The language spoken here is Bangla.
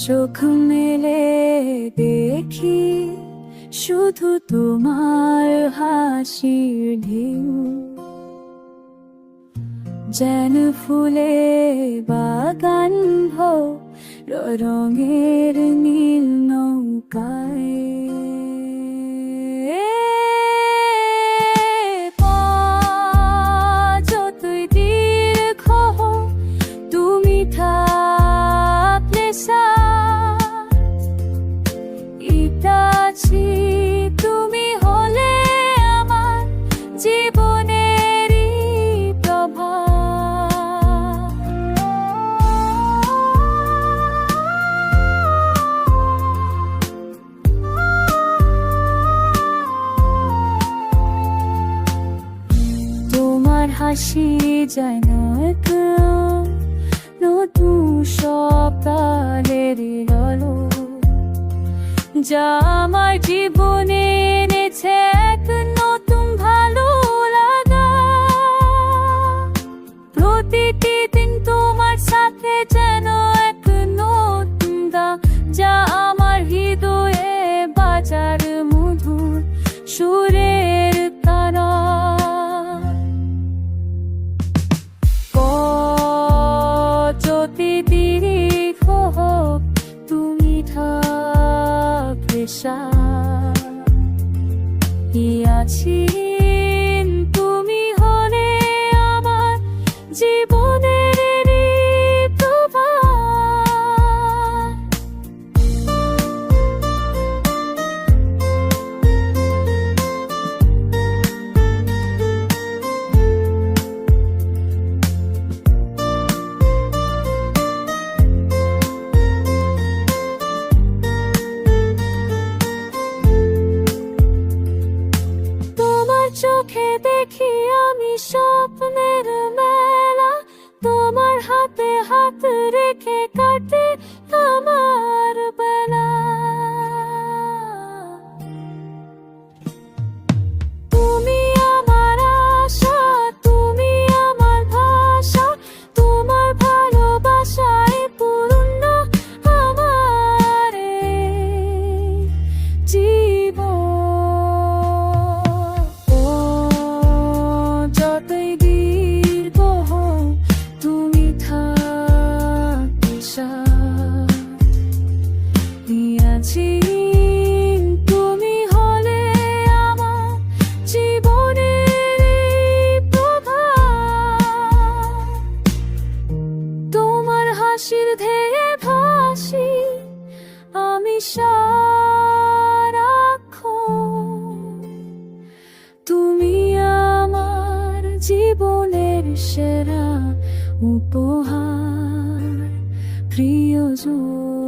চোখ মেলে দেখি শুধু তোমার হাসির ঢেউ, যেন ফুলে বাগান রঙের নীল নৌকায়। যতই দীর্ঘ তুমি থাকলে ইতাছি, তুমি হলে আমার জীবনেরই প্রভা। তোমার হাসি যেন এক নতুন সকালের আলো, যা আমার জীবনে এনেছে এক নতুন ভালো লাগা। প্রতিটি দিন তোমার সাথে যেন এক নতুন গান, যা আমার হৃদয়ে বাজার মধুর সুরের তারা। যতই দীর্ঘ হোক তুমি আছি, তুমি হলে আমার জীবনের প্রভা। চোখে দেখি আমি স্বপ্নের মেলা, তোমার হাতে হাত রেখে কাটে আমার বেলা। তুমি আমার আশা, তুমি আমার ভাষা, তোমার ভালোবাসায় পূর্ণ আমার জীবন। তুমি হলে আমার জীবনের প্রভা। তোমার হাসির ধেয়ে ভাসি আমি সারাক্ষণ। তুমি আমার জীবনের সেরা উপহার, প্রিয়জন।